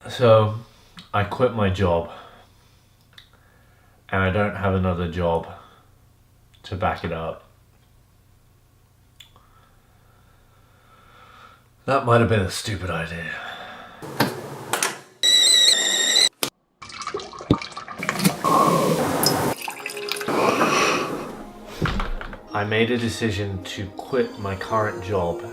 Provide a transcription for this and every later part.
So I quit my job and I don't have another job to back it up. That might have been a stupid idea. I made a decision to quit my current job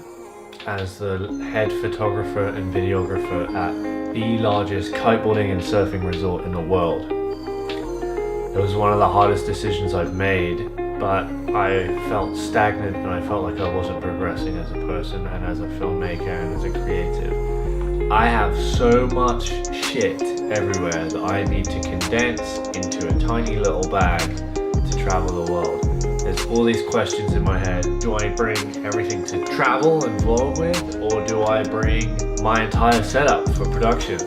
as the head photographer and videographer at the largest kiteboarding and surfing resort in the world. It was one of the hardest decisions I've made, but I felt stagnant and I felt like I wasn't progressing as a person and as a filmmaker and as a creative. I have so much shit everywhere that I need to condense into a tiny little bag to travel the world. There's all these questions in my head. Do I bring everything to travel and vlog with, or do I bring my entire setup for productions?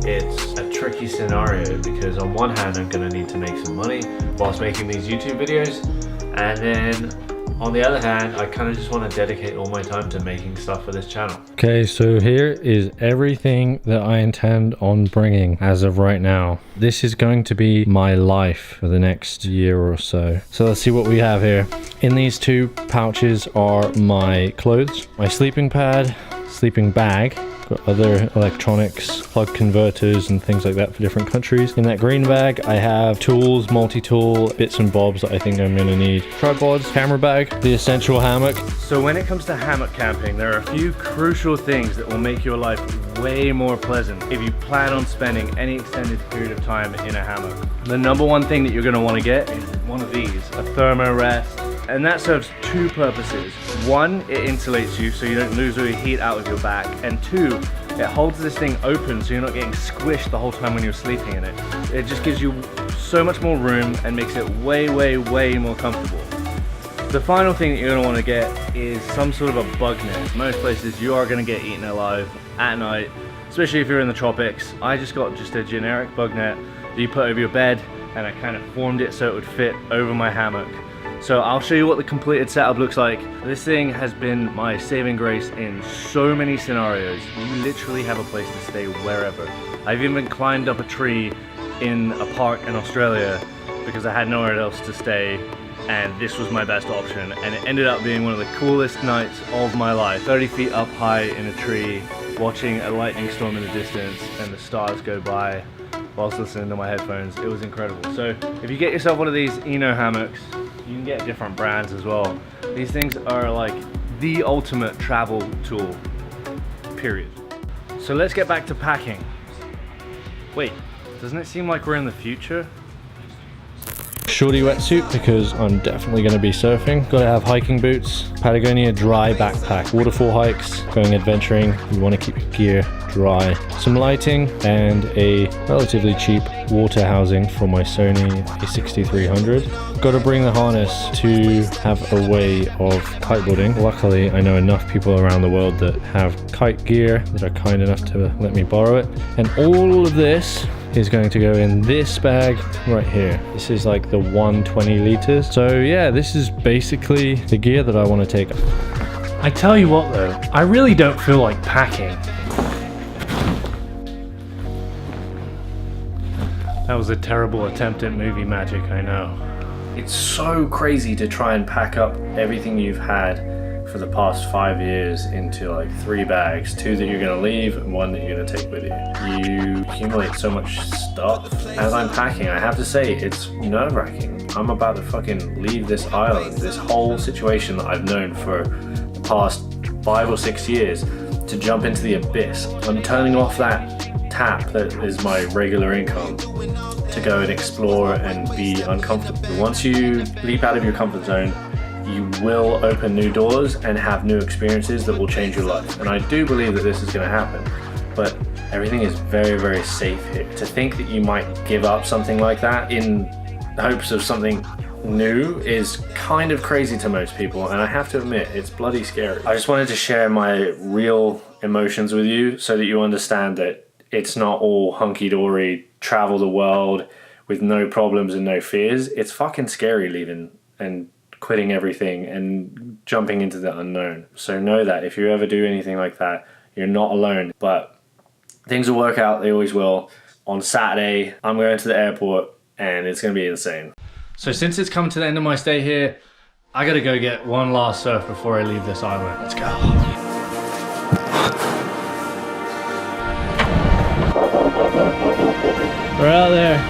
It's a tricky scenario because on one hand I'm going to need to make some money whilst making these YouTube videos, and then on the other hand I kind of just want to dedicate all my time to making stuff for this channel. Okay, so here is everything that I intend on bringing as of right now. This is going to be my life for the next year or so. So let's see what we have here. In these two pouches are my clothes, my sleeping pad, sleeping bag, got other electronics, plug converters and things like that for different countries. In that green bag I have tools, multi-tool, bits and bobs that I think I'm gonna need. Tripods, camera bag, the essential hammock. So when it comes to hammock camping, there are a few crucial things that will make your life way more pleasant if you plan on spending any extended period of time in a hammock. The number one thing that you're gonna wanna get is one of these, a thermo rest. And that serves two purposes. One, it insulates you so you don't lose all your heat out of your back. And two, it holds this thing open so you're not getting squished the whole time when you're sleeping in it. It just gives you so much more room and makes it way more comfortable. The final thing that you're gonna wanna get is some sort of a bug net. Most places you are gonna get eaten alive at night, especially if you're in the tropics. I just got a generic bug net that you put over your bed, and I kind of formed it so it would fit over my hammock. So I'll show you what the completed setup looks like. This thing has been my saving grace in so many scenarios. You literally have a place to stay wherever. I've even climbed up a tree in a park in Australia because I had nowhere else to stay, and this was my best option, and it ended up being one of the coolest nights of my life. 30 feet up high in a tree, watching a lightning storm in the distance and the stars go by whilst listening to my headphones. It was incredible. So if you get yourself one of these Eno hammocks, you can get different brands as well. These things are like the ultimate travel tool, period. So let's get back to packing. Wait, doesn't it seem like we're in the future? Shorty wetsuit because I'm definitely going to be surfing. Gotta have hiking boots, Patagonia dry backpack, waterfall hikes, going adventuring, you want to keep your gear dry. Some lighting and a relatively cheap water housing for my Sony a6300. Got to bring the harness to have a way of kiteboarding. Luckily I know enough people around the world that have kite gear that are kind enough to let me borrow it, and all of this is going to go in this bag right here. This is like the 120 liters. So yeah, this is basically the gear that I want to take. I tell you what though, I really don't feel like packing. That was a terrible attempt at movie magic, I know. It's so crazy to try and pack up everything you've had for the past 5 years into like 3 bags, 2 that you're gonna leave and 1 that you're gonna take with you. You accumulate so much stuff. As I'm packing, I have to say, it's nerve-wracking. I'm about to fucking leave this island, this whole situation that I've known for the past 5 or 6 years, to jump into the abyss. I'm turning off that tap that is my regular income to go and explore and be uncomfortable. Once you leap out of your comfort zone, you will open new doors and have new experiences that will change your life. And I do believe that this is going to happen, but everything is very safe here. To think that you might give up something like that in hopes of something new is kind of crazy to most people, and I have to admit, it's bloody scary. I just wanted to share my real emotions with you so that you understand that it's not all hunky-dory, travel the world with no problems and no fears. It's fucking scary leaving and quitting everything and jumping into the unknown. So know that if you ever do anything like that, you're not alone. But things will work out, they always will. On Saturday, I'm going to the airport and it's going to be insane. So since it's coming to the end of my stay here, I gotta go get one last surf before I leave this island. Let's go. We're out there.